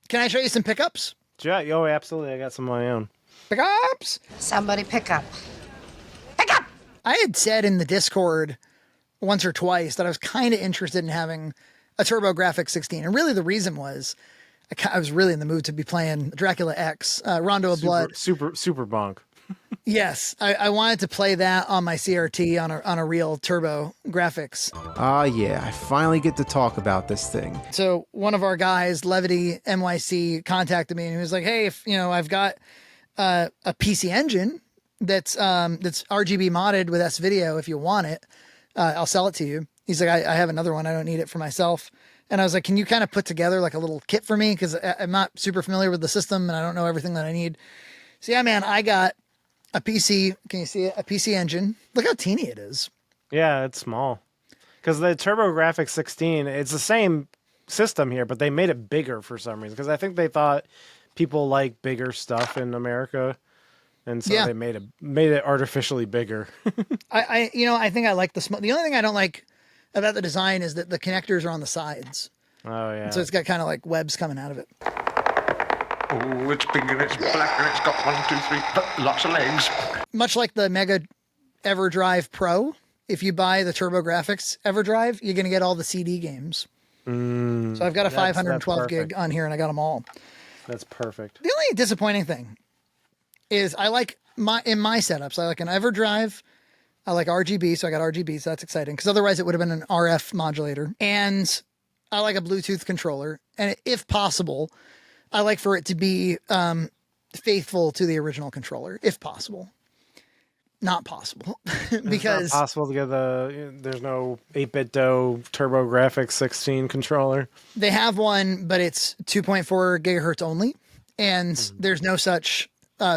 Can I show you some pickups? Yeah, yo, absolutely. I got some of my own. Pickups? Somebody pick up. I had said in the Discord once or twice that I was kind of interested in having a TurboGrafx 16. And really the reason was I was really in the mood to be playing Dracula X, Rondo of Blood. Super bonk. Yes, I wanted to play that on my CRT on a real TurboGrafx. Ah, yeah, I finally get to talk about this thing. So one of our guys, Levity NYC, contacted me and he was like, "Hey, if I've got a PCEngine that's RGB modded with S-Video. If you want it, I'll sell it to you." He's like, I have another one. I don't need it for myself. And I was like, "Can you kind of put together like a little kit for me? Because I'm not super familiar with the system and I don't know everything that I need." So yeah, man, I got a PC. Can you see it? A PCEngine. Look how teeny it is. Yeah, it's small. Because the TurboGrafx 16, it's the same system here, but they made it bigger for some reason. Because I think they thought people like bigger stuff in America, and so they made it artificially bigger. I think I like the small. The only thing I don't like about the design is that the connectors are on the sides. Oh yeah. And so it's got kind of like webs coming out of it. Oh, it's big and it's black and it's got 1, 2, 3, lots of legs. Much like the Mega EverDrive Pro, if you buy the TurboGrafx EverDrive, you're going to get all the CD games. So I've got a 512 gig on here and I got them all. That's perfect. The only disappointing thing is I like in my setups, I like an EverDrive. I like RGB, so I got RGB, so that's exciting. Because otherwise it would have been an RF modulator. And I like a Bluetooth controller. And if possible, I like for it to be faithful to the original controller, if possible. Not possible. Because it's not possible to get there's no 8-bit DOE TurboGrafx 16 controller. They have one, but it's 2.4 gigahertz only. And there's no such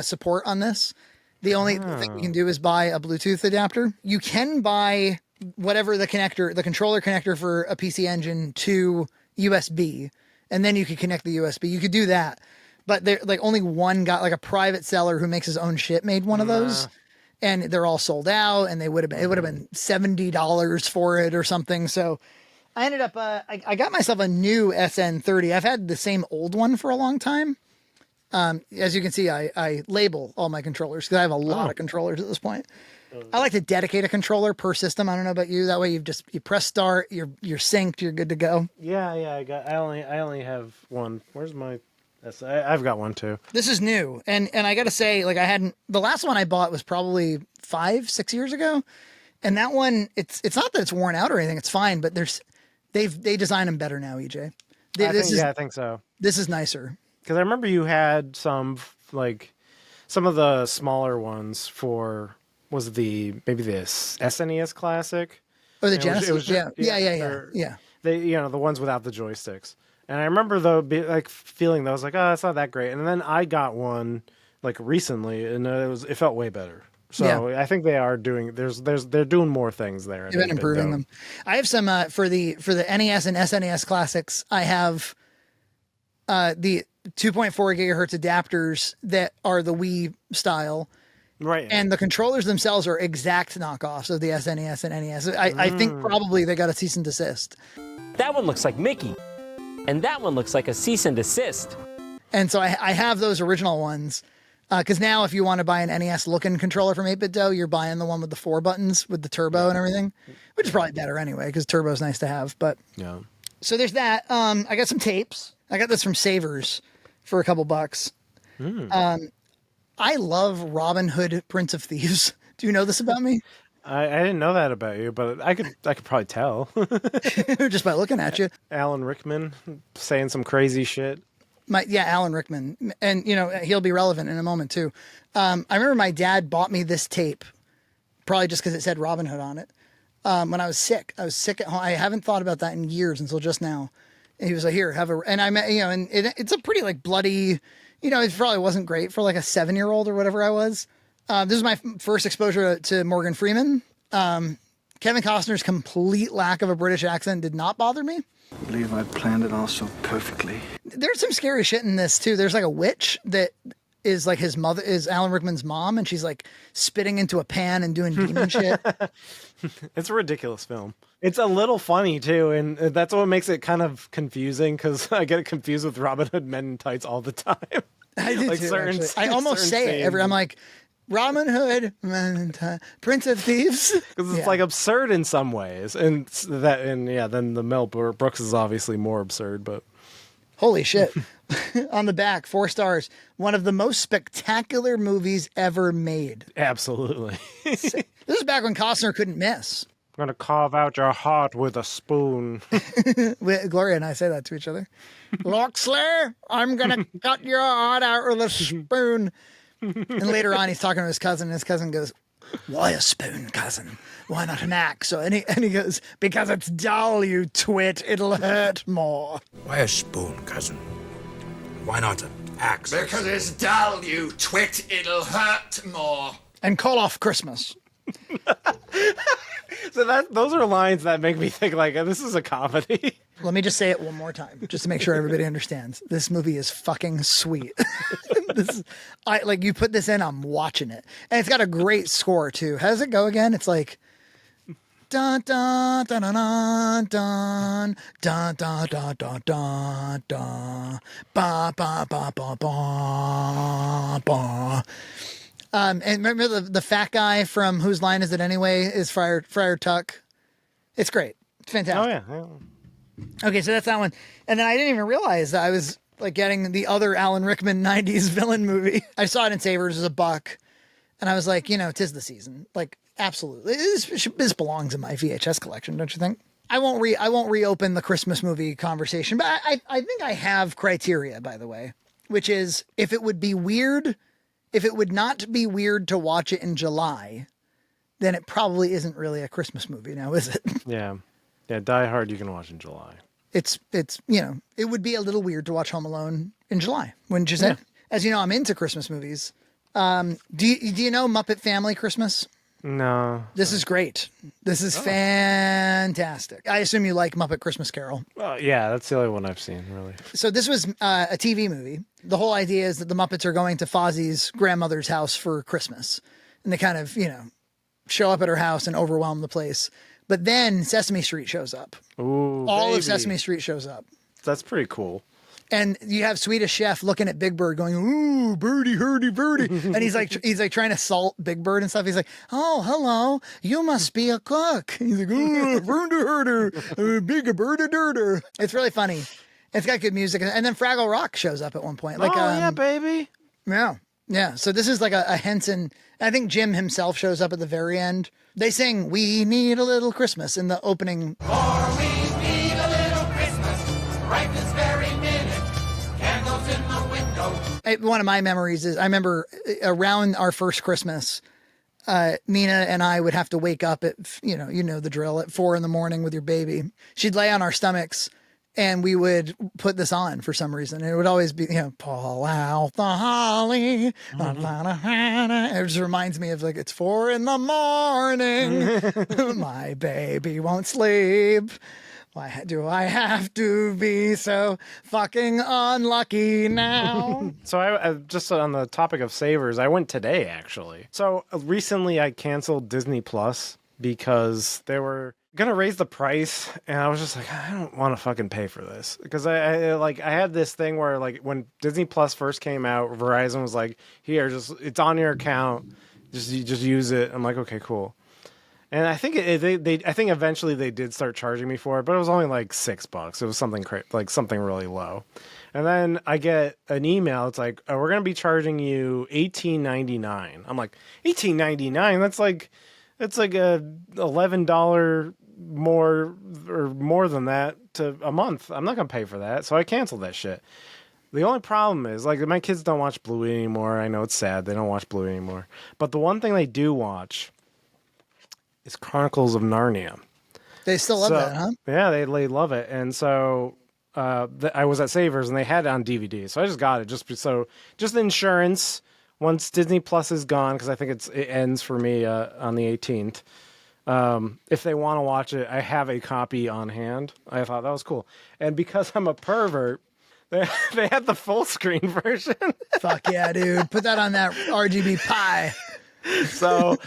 support on this. The only thing you can do is buy a Bluetooth adapter. You can buy whatever the controller connector for a PCEngine to USB, and then you could connect the USB. You could do that, but there like only one got like a private seller who makes his own shit made one of those, and they're all sold out. And it would have been $70 for it or something. So I ended up I got myself a new SN30. I've had the same old one for a long time. As you can see, I label all my controllers because I have a lot of controllers at this point. I like to dedicate a controller per system. I don't know about you. That way you press start, you're synced, you're good to go. Yeah, I only have one. Where's my I've got one too. This is new. And I got to say, like the last one I bought was probably 5-6 years ago. And that one, it's not that it's worn out or anything. It's fine, but they design them better now, EJ. I think so. This is nicer. Because I remember you had some of the smaller ones for maybe this SNES Classic or the Genesis. Yeah. They the ones without the joysticks. And I remember feeling that I was like, oh, it's not that great. And then I got one like recently, and it felt way better. So I think they are doing. They're doing more things there. They've been improving them. I have some for the NES and SNES Classics. I have the 2.4 gigahertz adapters that are the Wii style. Right. And the controllers themselves are exact knockoffs of the SNES and NES. I think probably they got a cease and desist. That one looks like Mickey. And that one looks like a cease and desist. And so I have those original ones. Because now if you want to buy an NES looking controller from 8-bit DOE, you're buying the one with the 4 buttons with the turbo and everything. Which is probably better anyway, because turbo's nice to have. But yeah. So there's that. I got some tapes. I got this from Savers for a couple bucks. I love Robin Hood, Prince of Thieves. Do you know this about me? I didn't know that about you, but I could probably tell. Just by looking at you. Alan Rickman saying some crazy shit. Alan Rickman. And, he'll be relevant in a moment, too. I remember my dad bought me this tape, probably just because it said Robin Hood on it, when I was sick. I was sick at home. I haven't thought about that in years until just now. And he was like, here, have a... And I met, and it's a pretty, bloody... it probably wasn't great for, a 7-year-old or whatever I was. This is my first exposure to Morgan Freeman. Kevin Costner's complete lack of a British accent did not bother me. I believe I planned it all so perfectly. There's some scary shit in this, too. There's, a witch that is like his mother is Alan Rickman's mom, and she's like spitting into a pan and doing demon shit. It's a ridiculous film. It's a little funny too, and that's what makes it kind of confusing because I get it confused with Robin Hood Men in Tights all the time. I do too. Actually. I almost say it I'm like, Robin Hood, Prince of Thieves, because it's like absurd in some ways, and then the Mel Brooks is obviously more absurd, but holy shit. On the back, 4 stars. One of the most spectacular movies ever made. Absolutely. This is back when Costner couldn't miss. I'm gonna carve out your heart with a spoon. Gloria and I say that to each other. Loxley, I'm gonna cut your heart out with a spoon. And later on, he's talking to his cousin, and his cousin goes, "Why a spoon, cousin? Why not an axe?" And he goes, "Because it's dull, you twit. It'll hurt more." Why a spoon, cousin? Why not an axe? Because it's dull, you twit. It'll hurt more. And call off Christmas. So those are lines that make me think like this is a comedy. Let me just say it one more time, just to make sure everybody understands. This movie is fucking sweet. You put this in, I'm watching it, and it's got a great score too. How does it go again? It's like dun dun dun dun dun dun dun dun dun dun dun dun ba ba ba ba ba ba. And remember the fat guy from Whose Line Is It Anyway is Friar Tuck. It's great. It's fantastic. Oh yeah. Okay, so that's that one. And then I didn't even realize that I was like getting the other Alan Rickman 90s villain movie. I saw it in Savers as $1. And I was like, 'tis the season. Like, absolutely. This belongs in my VHS collection, don't you think? I won't reopen the Christmas movie conversation, but I think I have criteria, by the way, which is if it would not be weird to watch it in July, then it probably isn't really a Christmas movie now, is it? Yeah. Yeah, Die Hard you can watch in July. It's it would be a little weird to watch Home Alone in July, wouldn't you say? Yeah. As you know, I'm into Christmas movies. Do you know Muppet Family Christmas? No. This is great. This is fantastic. I assume you like Muppet Christmas Carol. Yeah, that's the only one I've seen, really. So this was a TV movie. The whole idea is that the Muppets are going to Fozzie's grandmother's house for Christmas. And they kind of, show up at her house and overwhelm the place. But then Sesame Street shows up. Ooh, All of Sesame Street shows up. That's pretty cool. And you have Swedish Chef looking at Big Bird going, "Ooh, birdie, hurdy, birdie." And he's like trying to salt Big Bird and stuff. He's like, "Oh, hello, you must be a cook." And he's like, "Ooh, birdie, herder, big birdie, dirter." It's really funny. It's got good music. And then Fraggle Rock shows up at one point. Like, yeah, baby. Yeah. Yeah. So this is like a Henson. I think Jim himself shows up at the very end. They sing "We Need a Little Christmas" in the opening. For we need a little Christmas right this very minute. Candles in the window. One of my memories is I remember around our first Christmas, Nina and I would have to wake up at, you know the drill, at 4 a.m. with your baby. She'd lay on our stomachs and we would put this on for some reason. And it would always be, "Pull out the holly." Mm-hmm. It just reminds me of like, it's 4 a.m. My baby won't sleep. Why do I have to be so fucking unlucky now? So I just on the topic of savers, I went today actually. So recently I canceled Disney Plus because they were gonna raise the price, and I was just like, I don't want to fucking pay for this because I had this thing where like when Disney Plus first came out, Verizon was like, "Here, it's on your account, just use it." I'm like, okay, cool. And I think I think eventually they did start charging me for it, but it was only like $6. It was something something really low. And then I get an email. It's like, "Oh, we're gonna be charging you $18.99." I'm like, $18.99? That's like a $11 more or more than that to a month. I'm not gonna pay for that, so I canceled that shit. The only problem is, like, my kids don't watch Bluey anymore. I know it's sad they don't watch Bluey anymore, but the one thing they do watch is Chronicles of Narnia. They still love that, huh? Yeah, they love it. And so I was at Savers and they had it on DVD, so I just got it just insurance. Once Disney Plus is gone, because I think it ends for me on the 18th. If they want to watch it, I have a copy on hand. I thought that was cool. And because I'm a pervert, They had the full screen version. Fuck yeah, dude. Put that on that RGB pie. So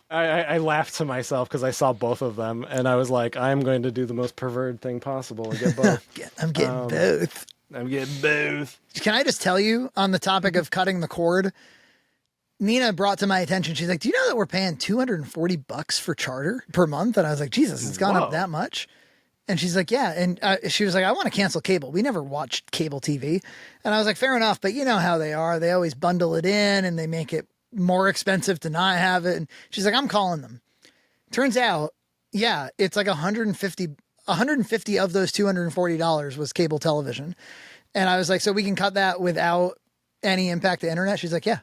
I laughed to myself because I saw both of them, and I was like, I'm going to do the most perverted thing possible and get both. I'm getting both. I'm getting both. Can I just tell you on the topic of cutting the cord? Nina brought to my attention, she's like, do you know that we're paying $240 for Charter per month? And I was like, Jesus, it's gone up that much. And she's like, yeah. And she was like, I want to cancel cable. We never watched cable TV. And I was like, fair enough. But you know how they are. They always bundle it in and they make it more expensive to not have it. And she's like, I'm calling them. Turns out, yeah, it's like 150 of those $240 was cable television. And I was like, so we can cut that without any impact to internet? She's like, yeah.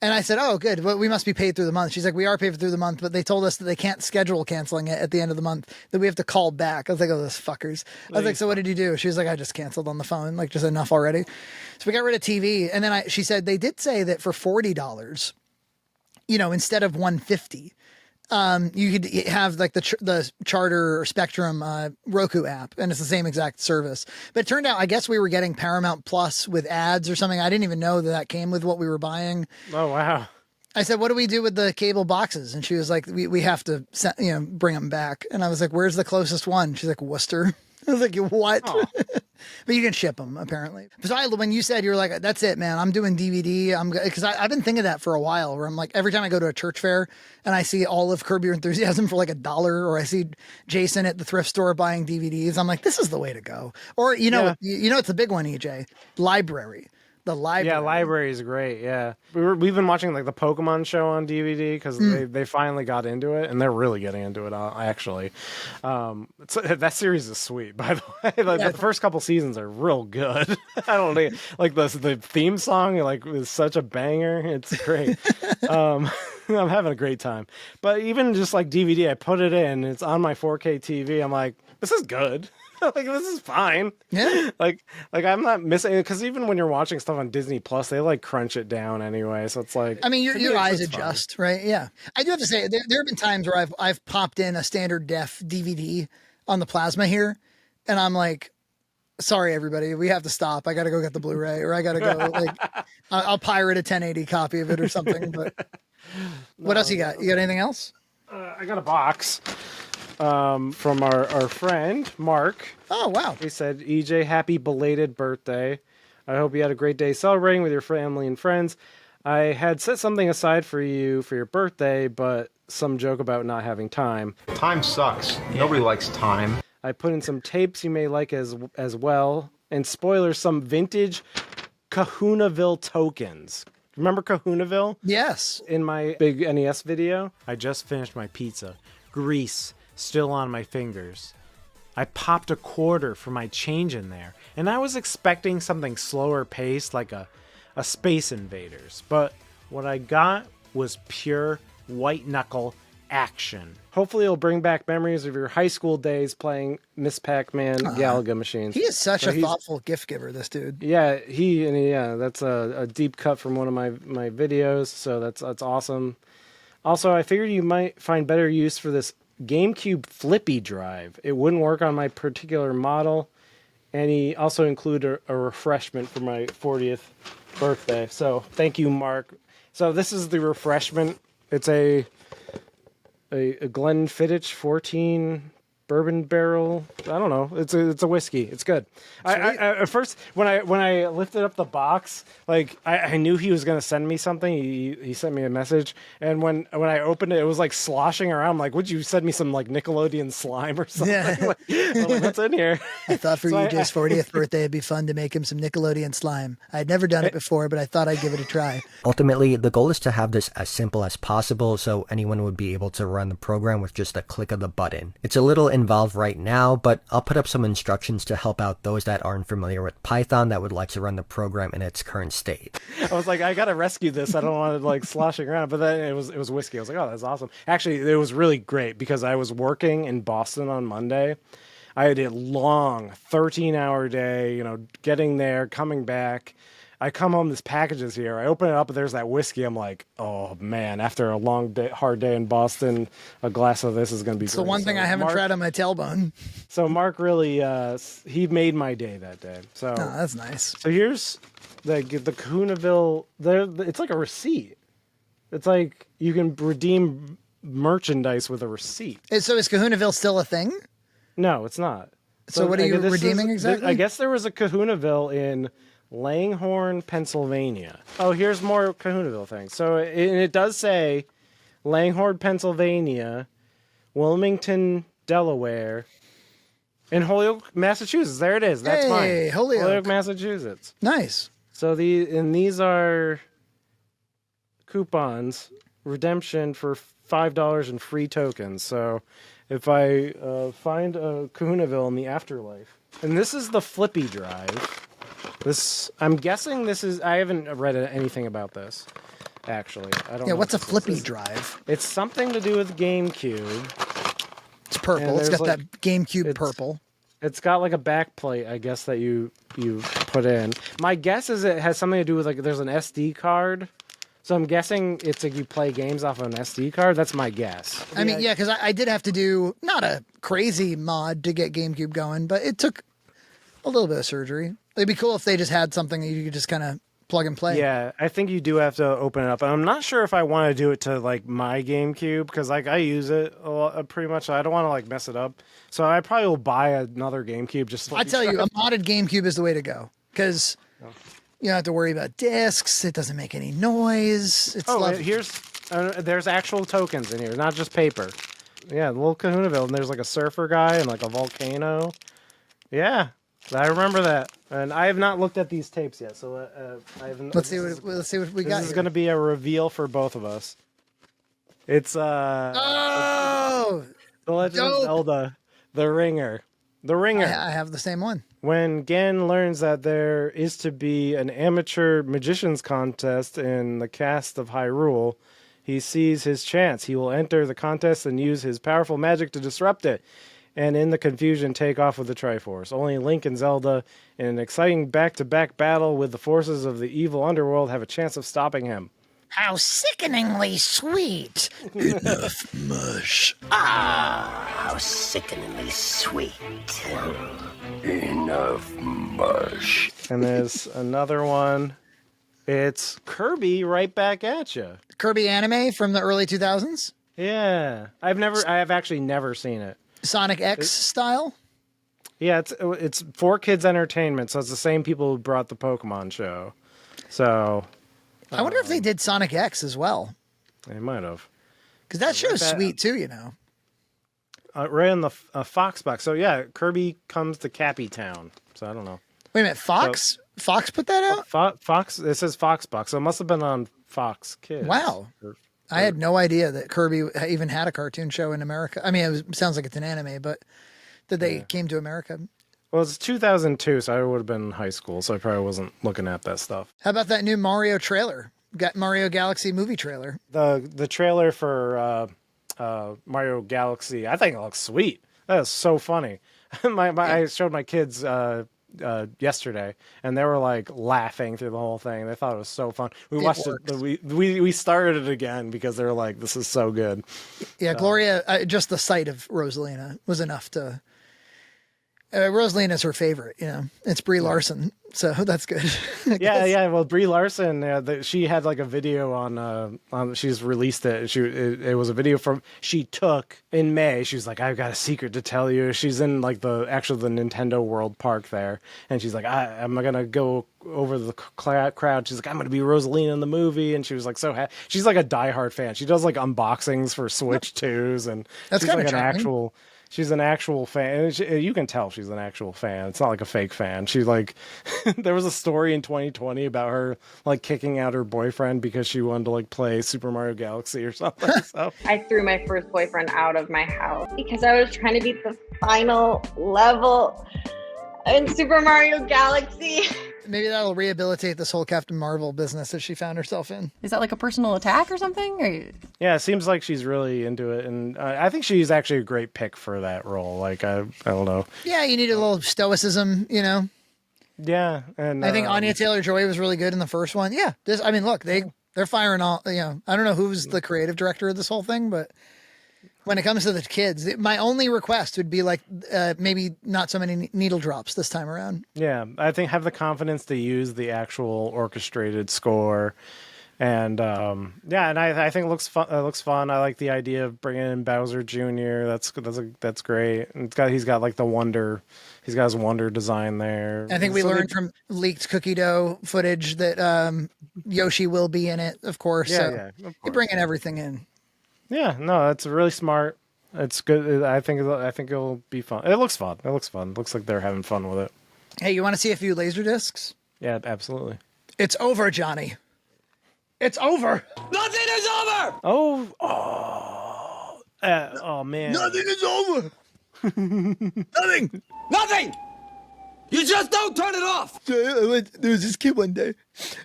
And I said, oh, good. Well, we must be paid through the month. She's like, we are paid through the month, but they told us that they can't schedule canceling it at the end of the month, that we have to call back. I was like, oh, those fuckers. I was like, so what did you do? She was like, I just canceled on the phone, like just enough already. So we got rid of TV. And then she said they did say that for $40, instead of $150, you could have like the Charter or Spectrum Roku app, and it's the same exact service. But it turned out, I guess we were getting Paramount Plus with ads or something. I didn't even know that came with what we were buying. Oh, wow. I said, what do we do with the cable boxes? And she was like, we have to bring them back. And I was like, where's the closest one? She's like, Worcester. I was like, what? But you can ship them, apparently. So when you said, you were like, that's it, man, I'm doing DVD. Because I've been thinking that for a while, where I'm like, every time I go to a church fair and I see all of Curb Your Enthusiasm for like $1, or I see Jason at the thrift store buying DVDs, I'm like, this is the way to go. Or, it's a big one, EJ, library. The library. Yeah, library is great. Yeah, we've been watching like the Pokemon show on DVD because they finally got into it, and they're really getting into it actually. That series is sweet, by the way. The first couple seasons are real good. I don't know, like the theme song is such a banger. It's great. I'm having a great time. But even just like DVD, I put it in. It's on my 4K TV. I'm like, this is good. Like, this is fine. Yeah. Like I'm not missing, because even when you're watching stuff on Disney Plus, they like crunch it down anyway. So it's like, I mean, your eyes adjust, fine. Right? Yeah. I do have to say, there have been times where I've popped in a standard def DVD on the plasma here, and I'm like, sorry, everybody, we have to stop. I got to go get the Blu-ray, or I got to go I'll pirate a 1080 copy of it or something. But what else you got? You got anything else? I got a box. From our friend Mark. Oh, wow. He said, EJ, happy belated birthday. I hope you had a great day celebrating with your family and friends. I had set something aside for you for your birthday, but some joke about not having time. Time sucks. Nobody likes time. I put in some tapes you may like as well, and spoilers, some vintage Kahuna Ville tokens. Remember Kahuna Ville? Yes. In my big NES video? I just finished my pizza. Grease still on my fingers. I popped a quarter for my change in there, and I was expecting something slower paced like a Space Invaders, but what I got was pure white knuckle action. Hopefully it'll bring back memories of your high school days playing Miss Pac-Man Galaga machines. He is such a thoughtful gift giver, this dude. Yeah, that's a deep cut from one of my videos, so that's awesome. Also, I figured you might find better use for this GameCube flippy drive. It wouldn't work on my particular model, and he also included a refreshment for my 40th birthday. So thank you, Mark. So this is the refreshment. It's a Glenfiddich 14 bourbon barrel. I don't know. It's a whiskey. It's good. I at first when I lifted up the box, like I knew he was gonna send me something. He sent me a message, and when I opened it, it was like sloshing around. I'm like, would you send me some like Nickelodeon slime or something? Yeah. I'm like, what's in here? I thought for EJ's 40th birthday, it'd be fun to make him some Nickelodeon slime. I'd never done it before, but I thought I'd give it a try. Ultimately, the goal is to have this as simple as possible, so anyone would be able to run the program with just a click of the button. It's a little involved right now, but I'll put up some instructions to help out those that aren't familiar with Python that would like to run the program in its current state. I was like, I gotta rescue this. I don't want it like sloshing around. But then it was whiskey. I was like, oh, that's awesome. Actually, it was really great because I was working in Boston on Monday. I had a long 13-hour day, getting there, coming back. I come home, this package is here. I open it up, and there's that whiskey. I'm like, oh man! After a long day, hard day in Boston, a glass of this is going to be. It's the one thing I haven't tried on my tailbone. So Mark really, he made my day that day. So that's nice. So here's the Kahuna Ville. It's like a receipt. It's like you can redeem merchandise with a receipt. So is Kahuna Ville still a thing? No, it's not. So what are you redeeming exactly? I guess there was a Kahuna Ville in Langhorne, Pennsylvania. Oh, here's more Kahuna Ville things. So it does say Langhorne, Pennsylvania, Wilmington, Delaware, and Holyoke, Massachusetts. There it is. That's mine. Holyoke, Massachusetts. Nice. So these are coupons, redemption for $5 and free tokens. So if I find a Kahuna Ville in the afterlife, and this is the flippy drive. I'm guessing this is. I haven't read anything about this. Actually, I don't. Yeah, know what's a flippy drive? It's something to do with GameCube. It's purple. It's got that GameCube purple. It's got like a back plate, I guess, that you put in. My guess is it has something to do with like there's an SD card. So I'm guessing it's like you play games off of an SD card. That's my guess. I mean, yeah, because I did have to do not a crazy mod to get GameCube going, but it took a little bit of surgery. It'd be cool if they just had something that you could just kind of plug and play. Yeah, I think you do have to open it up. And I'm not sure if I want to do it to like my GameCube because like I use it a lot, pretty much. I don't want to like mess it up. So I probably will buy another GameCube just I tell you, a modded GameCube is the way to go because you don't have to worry about discs. It doesn't make any noise. It's lovely. There's actual tokens in here, not just paper. Yeah, the little Kahuna Ville, and there's like a surfer guy and like a volcano. Yeah, I remember that. And I have not looked at these tapes yet, so I haven't. Let's see what we got. This is going to be a reveal for both of us. It's The Legend of Zelda, The Ringer. The Ringer. I have the same one. When Gan learns that there is to be an amateur magician's contest in the cast of Hyrule, he sees his chance. He will enter the contest and use his powerful magic to disrupt it, and in the confusion take off with the Triforce. Only Link and Zelda, in an exciting back-to-back battle with the forces of the evil underworld, have a chance of stopping him. How sickeningly sweet. Enough mush. How sickeningly sweet. Enough mush. And there's another one. It's Kirby right back at you. Kirby anime from the early 2000s? Yeah. I have actually never seen it. Sonic X style? Yeah, it's for kids entertainment, so it's the same people who brought the Pokemon show. So I wonder if they did Sonic X as well. They might have. Because that show's sweet too, you know. Right on the Fox box. So yeah, Kirby comes to Cappy Town. So I don't know. Wait a minute, Fox? Fox put that out? Fox. It says Fox box, so it must have been on Fox Kids. Wow. I had no idea that Kirby even had a cartoon show in America. I mean, it sounds like it's an anime, but that they came to America. Well, it's 2002, so I would have been in high school, so I probably wasn't looking at that stuff. How about that new Mario trailer? Got Mario Galaxy movie trailer. The trailer for Mario Galaxy, I think it looks sweet. That is so funny. I showed my kids yesterday, and they were like laughing through the whole thing. They thought it was so fun. We watched it. We started it again because they were like, "This is so good." Yeah, Gloria. Just the sight of Rosalina was enough to. Rosalina's her favorite. You know, it's Brie Larson, so that's good. Yeah. Well, Brie Larson, she had like a video on. She's released it. It was a video she took in May. She was like, "I've got a secret to tell you." She's in like the Nintendo World Park there, and she's like, "I'm gonna go over the crowd." She's like, "I'm gonna be Rosalina in the movie," and she was like, so happy. She's like a diehard fan. She does like unboxings for Switch 2s, and that's she's kind like of an actual. She's an actual fan. You can tell she's an actual fan. It's not like a fake fan. She's like, there was a story in 2020 about her like kicking out her boyfriend because she wanted to like play Super Mario Galaxy or something. So I threw my first boyfriend out of my house because I was trying to beat the final level in Super Mario Galaxy. Maybe that'll rehabilitate this whole Captain Marvel business that she found herself in. Is that like a personal attack or something? Or... Yeah, it seems like she's really into it, and I think she's actually a great pick for that role. Like, I don't know. Yeah, you need a little stoicism, you know. Yeah, and I think Anya Taylor-Joy was really good in the first one. Yeah, look, they're firing all. I don't know who's the creative director of this whole thing, but when it comes to the kids, my only request would be like maybe not so many needle drops this time around. Yeah, I think have the confidence to use the actual orchestrated score. And and I think it looks fun. It looks fun. I like the idea of bringing in Bowser Jr. That's great. And he's got like the Wonder. He's got his Wonder design there. I think we learned from leaked cookie dough footage that Yoshi will be in it, of course. You're bringing everything in. Yeah, no, that's really smart. It's good. I think it'll be fun. It looks fun. It looks like they're having fun with it. Hey, you want to see a few LaserDiscs? Yeah, absolutely. It's over, Johnny. It's over. Nothing is over. Oh man. Nothing is over. Nothing. Nothing. You just don't turn it off. There was this kid one day,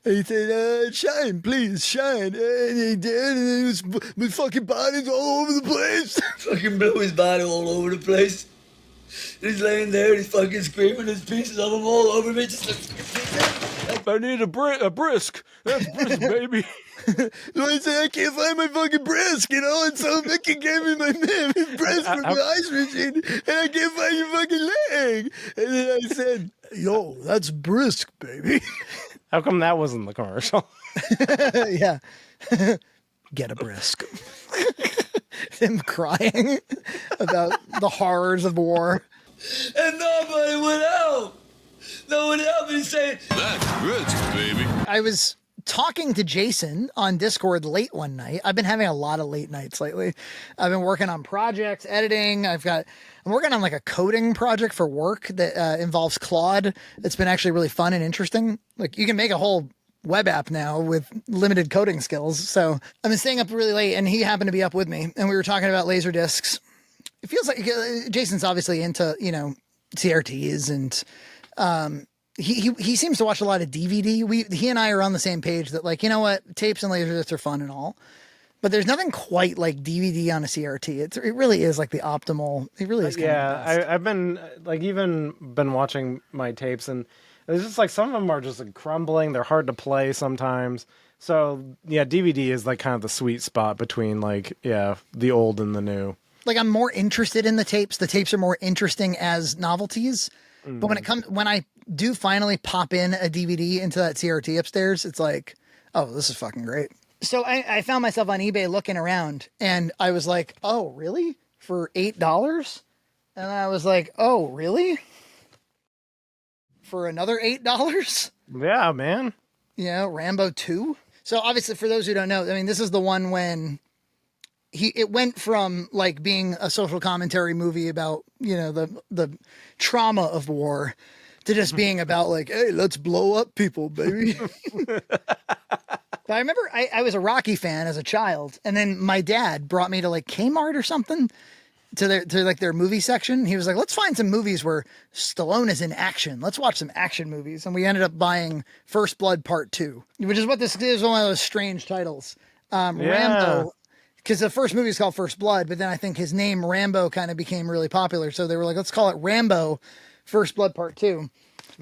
and he said, "Shine, please, shine." And he did, and his fucking body's all over the place. Fucking blew his body all over the place. He's laying there, and he's fucking screaming. There's pieces of him all over me. Just I need a brisk. That's brisk, baby. So I said, I can't find my fucking brisk, and so Mickey gave me his brisk from the ice machine, and I can't find your fucking leg. And then I said, yo, that's brisk, baby. How come that wasn't the commercial? Yeah. Get a brisk. Him crying about the horrors of war. And nobody would help. No one helped me say, that's brisk, baby. I was talking to Jason on Discord late one night. I've been having a lot of late nights lately. I've been working on projects, editing. I'm working on like a coding project for work that involves Claude. It's been actually really fun and interesting. Like you can make a whole web app now with limited coding skills. So I've been staying up really late, and he happened to be up with me, and we were talking about LaserDiscs. It feels like Jason's obviously into, CRTs, and he seems to watch a lot of DVD. He and I are on the same page that, like, you know what, tapes and LaserDiscs are fun and all, but there's nothing quite like DVD on a CRT. It really is like the optimal. It really is. I've been been watching my tapes, and it's just like some of them are just like crumbling. They're hard to play sometimes. So yeah, DVD is like kind of the sweet spot between the old and the new. Like I'm more interested in the tapes. The tapes are more interesting as novelties. But when I do finally pop in a DVD into that CRT upstairs, it's like, oh, this is fucking great. So I found myself on eBay looking around, and I was like, oh, really? For $8? And I was like, oh, really? For another $8? Yeah, man. Yeah, Rambo 2. So obviously, for those who don't know, I mean, this is the one when it went from like being a social commentary movie about, the trauma of war to just being about like, hey, let's blow up people, baby. But I remember I was a Rocky fan as a child, and then my dad brought me to like Kmart or something to their movie section. He was like, let's find some movies where Stallone is in action. Let's watch some action movies. And we ended up buying First Blood Part 2, which is what this is, one of those strange titles. Rambo, because the first movie is called First Blood, but then I think his name Rambo kind of became really popular. So they were like, let's call it Rambo First Blood Part 2.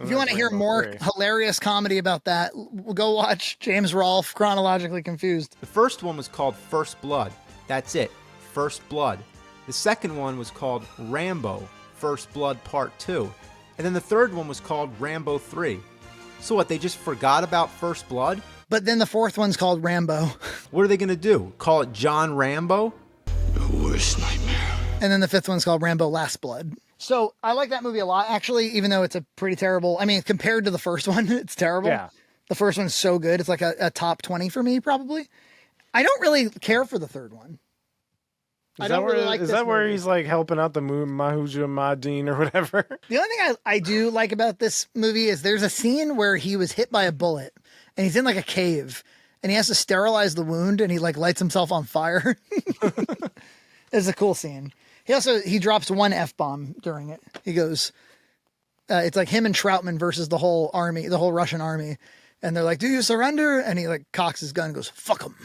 If you want to hear more hilarious comedy about that, go watch James Rolfe, Chronologically Confused. The first one was called First Blood. That's it. First Blood. The second one was called Rambo, First Blood Part 2. And then the third one was called Rambo 3. So what, they just forgot about First Blood? But then the fourth one's called Rambo. What are they going to do? Call it John Rambo? Your worst nightmare. And then the fifth one's called Rambo Last Blood. So I like that movie a lot, actually, even though it's a pretty terrible, I mean, compared to the first one, it's terrible. Yeah. The first one's so good. It's like a top 20 for me, probably. I don't really care for the third one. Is that where he's like helping out the Mahuja Madin or whatever? The only thing I do like about this movie is there's a scene where he was hit by a bullet and he's in like a cave and he has to sterilize the wound and he like lights himself on fire. It's a cool scene. He drops one F-bomb during it. He goes, it's like him and Troutman versus the whole army, the whole Russian army. And they're like, do you surrender? And he like cocks his gun and goes, fuck him.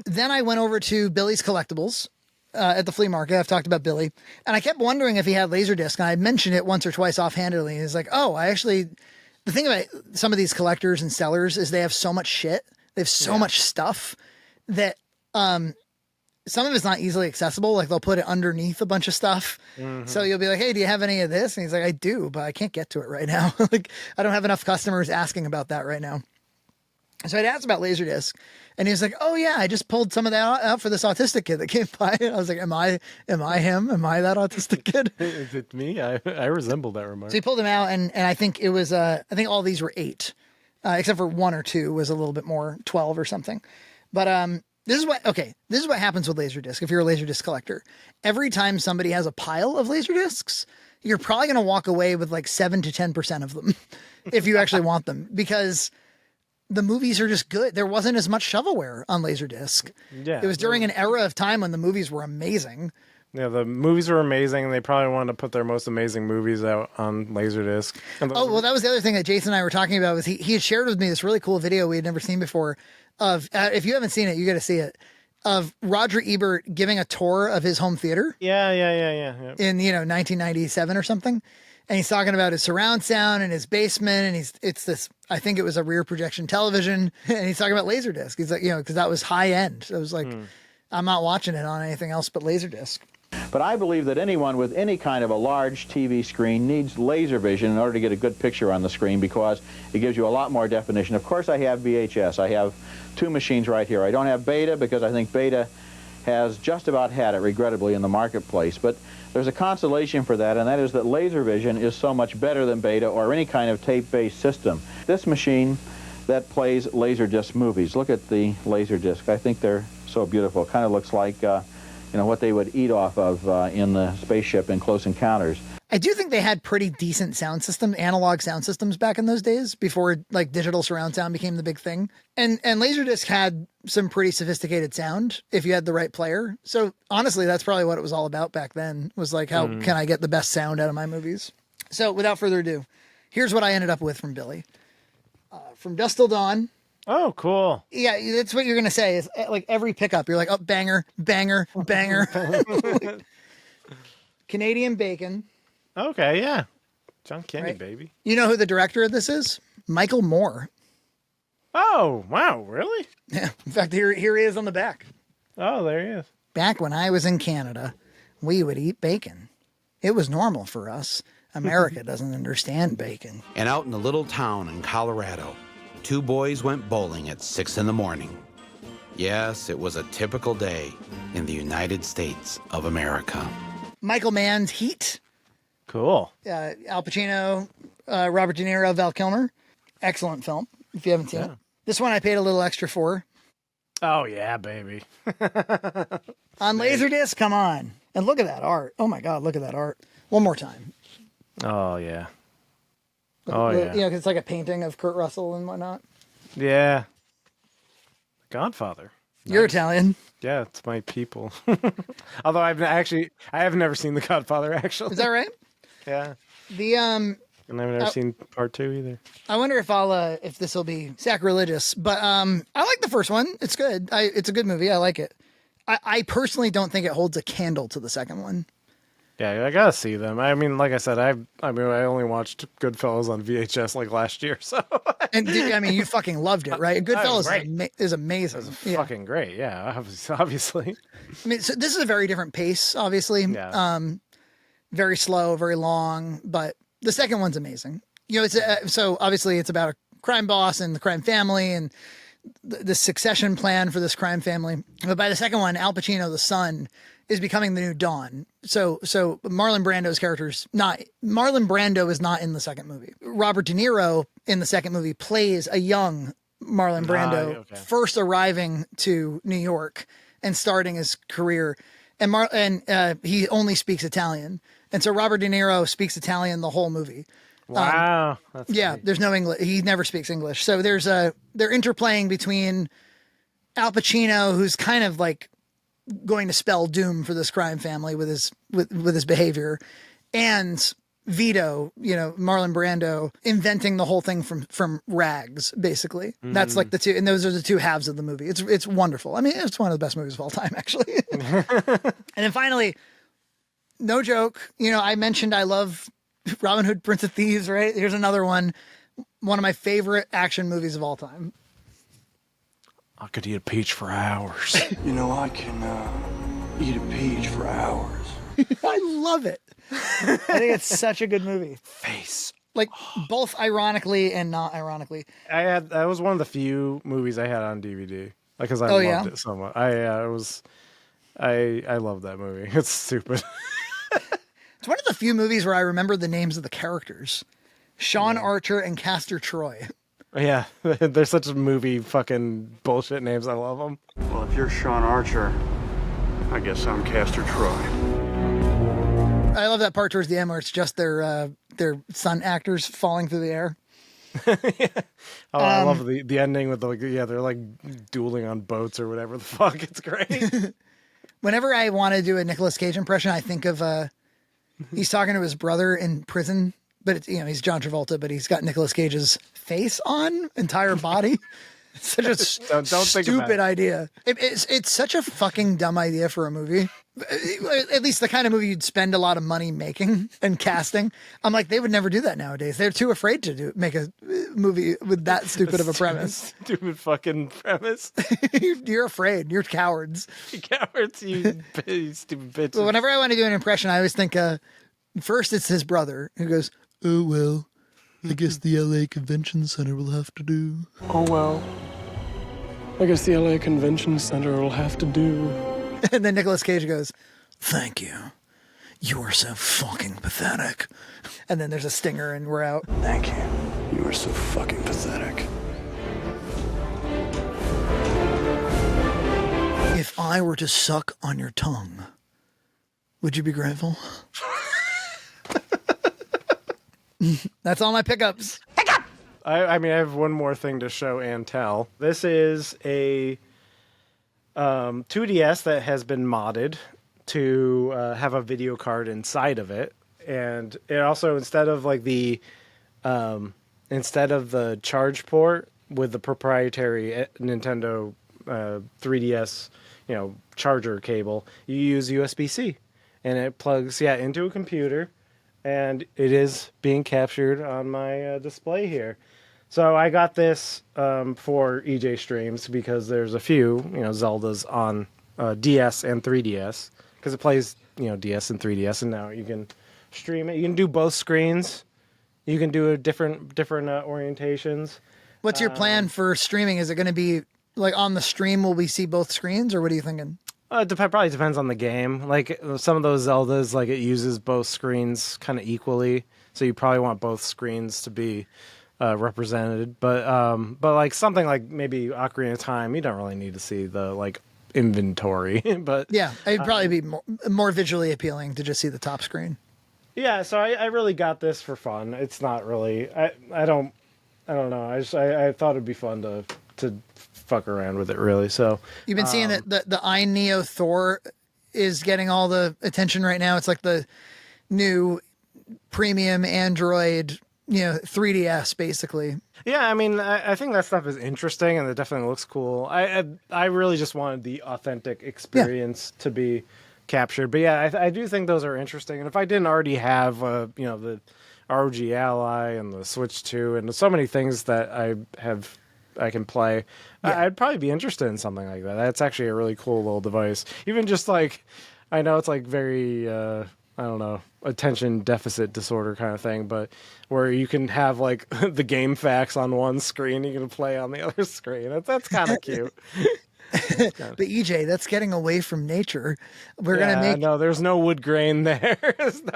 Then I went over to Billy's Collectibles at the flea market. I've talked about Billy, and I kept wondering if he had LaserDisc, and I mentioned it once or twice offhandedly. And he's like, "Oh, the thing about some of these collectors and sellers is they have so much shit. They have so much stuff that some of it's not easily accessible. Like they'll put it underneath a bunch of stuff. Mm-hmm. So you'll be like, hey, do you have any of this? And he's like, I do, but I can't get to it right now. Like I don't have enough customers asking about that right now. So I'd asked about LaserDisc, and he was like, oh yeah, I just pulled some of that out for this autistic kid that came by. And I was like, am I him? Am I that autistic kid? Is it me? I resemble that remark. So he pulled them out, and I think it was, I think all these were 8, except for 1 or 2 was a little bit more, 12 or something. But, this is what happens with LaserDisc. If you're a LaserDisc collector, every time somebody has a pile of LaserDiscs, you're probably going to walk away with like 7 to 10% of them if you actually want them, because the movies are just good. There wasn't as much shovelware on LaserDisc. Yeah. It was during an era of time when the movies were amazing. Yeah, the movies were amazing, and they probably wanted to put their most amazing movies out on LaserDisc. Oh, well, that was the other thing that Jason and I were talking about. Was he had shared with me this really cool video we had never seen before of, if you haven't seen it, you got to see it, of Roger Ebert giving a tour of his home theater. Yeah. In, 1997 or something. And he's talking about his surround sound and his basement. And it's this, I think it was a rear projection television. And he's talking about LaserDisc. He's like, because that was high end. So it was like, I'm not watching it on anything else but LaserDisc. But I believe that anyone with any kind of a large TV screen needs laser vision in order to get a good picture on the screen, because it gives you a lot more definition. Of course, I have VHS. I have 2 machines right here. I don't have Beta because I think Beta has just about had it, regrettably, in the marketplace. But there's a consolation for that, and that is that laser vision is so much better than Beta or any kind of tape-based system. This machine that plays LaserDisc movies. Look at the LaserDisc. I think they're so beautiful. It kind of looks like what they would eat off of in the spaceship in Close Encounters. I do think they had pretty decent sound systems, analog sound systems back in those days before like digital surround sound became the big thing. And LaserDisc had some pretty sophisticated sound if you had the right player. So honestly, that's probably what it was all about back then, was like, how can I get the best sound out of my movies? So without further ado, here's what I ended up with from Billy. From Dusk Till Dawn. Oh, cool. Yeah, that's what you're going to say is like every pickup. You're like, oh, banger, banger, banger. Canadian Bacon. Okay, yeah. John Candy, Right. baby. You know who the director of this is? Michael Moore. Oh, wow, really? Yeah. In fact, here he is on the back. Oh, there he is. Back when I was in Canada, we would eat bacon. It was normal for us. America doesn't understand bacon. And out in a little town in Colorado, 2 boys went bowling at 6 in the morning. Yes, it was a typical day in the United States of America. Michael Mann's Heat. Cool. Al Pacino, Robert De Niro, Val Kilmer. Excellent film, if you haven't seen it. This one I paid a little extra for. Oh, yeah, baby. On LaserDisc, come on. And look at that art. Oh, my God, look at that art. One more time. Oh, yeah. Oh, yeah. 'Cause it's like a painting of Kurt Russell and whatnot. Yeah. Godfather. You're Italian. Yeah, it's my people. Although I have never seen The Godfather, actually. Is that right? Yeah. And I've never seen part 2 either. I wonder if this will be sacrilegious, but I like the first one. It's good. It's a good movie. I like it. I personally don't think it holds a candle to the second one. Yeah, I gotta see them. I mean, like I said, I only watched Goodfellas on VHS like last year, so. And you fucking loved it, right? Goodfellas is amazing. It was fucking great. Yeah, obviously. I mean, so this is a very different pace, obviously. Yeah. Very slow, very long, but the second one's amazing. So obviously it's about a crime boss and the crime family and the succession plan for this crime family. But by the second one, Al Pacino, the son, is becoming the new Don. So Marlon Brando's Marlon Brando is not in the second movie. Robert De Niro in the second movie plays a young Marlon Brando, first arriving to New York and starting his career. And he only speaks Italian. And so Robert De Niro speaks Italian the whole movie. Wow. That's great. There's no English. He never speaks English. So they're interplaying between Al Pacino, who's kind of like going to spell doom for this crime family with his behavior, and Vito, Marlon Brando inventing the whole thing from rags, basically. That's like the two, and those are the two halves of the movie. It's wonderful. I mean, it's one of the best movies of all time, actually. And then finally, no joke, I mentioned I love Robin Hood, Prince of Thieves, right? Here's another one of my favorite action movies of all time. I could eat a peach for hours. I can eat a peach for hours. I love it. I think it's such a good movie. Face. Like both ironically and not ironically. That was one of the few movies I had on DVD. Like, cause I loved it so much. I love that movie. It's stupid. It's one of the few movies where I remember the names of the characters. Sean Archer and Castor Troy. Yeah, they're such movie fucking bullshit names. I love them. Well, if you're Sean Archer, I guess I'm Castor Troy. I love that part towards the end where it's just their stunt actors falling through the air. I love the ending with they're like dueling on boats or whatever the fuck. It's great. Whenever I want to do a Nicolas Cage impression, I think of he's talking to his brother in prison, but it's, he's John Travolta, but he's got Nicolas Cage's face on, entire body. It's such a don't stupid idea. It's such a fucking dumb idea for a movie. At least the kind of movie you'd spend a lot of money making and casting. I'm like, they would never do that nowadays. They're too afraid to make a movie with that stupid of a premise. Stupid fucking premise. You're afraid. You're cowards. You cowards, you stupid bitches. Well, whenever I want to do an impression, I always think first it's his brother who goes, "Oh, well, I guess the LA Convention Center will have to do." Oh, well, I guess the LA Convention Center will have to do. And then Nicolas Cage goes, "Thank you. You are so fucking pathetic." And then there's a stinger and we're out. Thank you. You are so fucking pathetic. If I were to suck on your tongue, would you be grateful? That's all my pickups. I mean, I have one more thing to show and tell. This is a 2DS that has been modded to have a video card inside of it, and it also instead of the charge port with the proprietary Nintendo 3DS charger cable, you use USB-C, and it plugs into a computer, and it is being captured on my display here. So I got this for EJ streams because there's a few, Zeldas on DS and 3DS because it plays, DS and 3DS, and now you can stream it. You can do both screens. You can do different orientations. What's your plan for streaming? Is it going to be like on the stream? Will we see both screens, or what are you thinking? It probably depends on the game. Like some of those Zeldas, it uses both screens kind of equally, so you probably want both screens to be represented, but like something like maybe Ocarina of Time, you don't really need to see the inventory. But yeah, it'd probably be more visually appealing to just see the top screen. Yeah, so I really got this for fun. It's not really I don't know. I thought it'd be fun to fuck around with it, really. So you've been seeing that the iNeo Thor is getting all the attention right now. It's like the new premium Android 3DS basically. Yeah, I mean, I think that stuff is interesting and it definitely looks cool. I really just wanted the authentic experience to be captured. But yeah, I do think those are interesting. And if I didn't already have, the ROG Ally and the Switch 2 and so many things that I can play, I'd probably be interested in something like that. That's actually a really cool little device. Even just I know it's very, I don't know, attention deficit disorder kind of thing, but where you can have the game facts on one screen, you can play on the other screen. That's kind of cute. But EJ, that's getting away from nature. We're gonna make there's no wood grain there.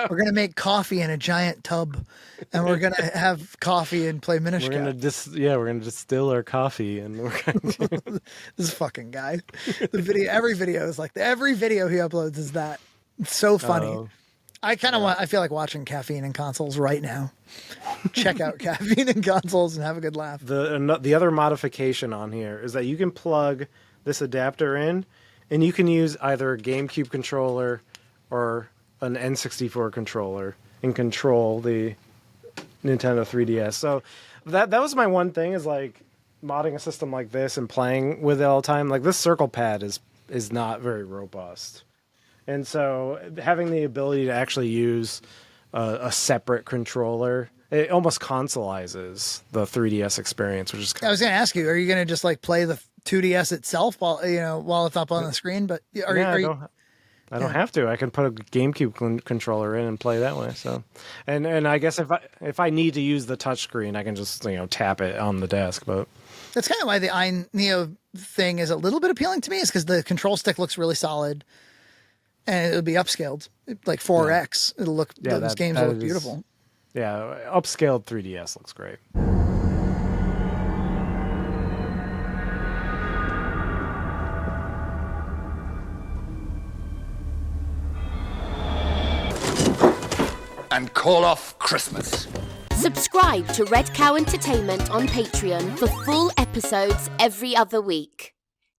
We're gonna make coffee in a giant tub, and we're gonna have coffee and play Minish Cap. We're gonna distill our coffee, and we're gonna this fucking guy. Every video is like that. Every video he uploads is that. It's so funny. I feel like watching Caffeine and Consoles right now. Check out Caffeine and Consoles and have a good laugh. The other modification on here is that you can plug this adapter in, and you can use either a GameCube controller or an N64 controller and control the Nintendo 3DS. So that was my one thing, is like modding a system like this and playing with it all the time. Like, this circle pad is not very robust. And so having the ability to actually use a separate controller, it almost consoleizes the 3DS experience, which is I was going to ask you, are you going to just like play the 2DS itself while it's up on the screen? But I don't have to. I can put a GameCube controller in and play that way. So, and I guess if I need to use the touchscreen, I can just tap it on the desk. But that's kind of why the iNeo thing is a little bit appealing to me, is because the control stick looks really solid, and it'll be upscaled like 4x. It'll look those games will look beautiful. Yeah, upscaled 3DS looks great. And call off Christmas. Subscribe to Red Cow Entertainment on Patreon for full episodes every other week.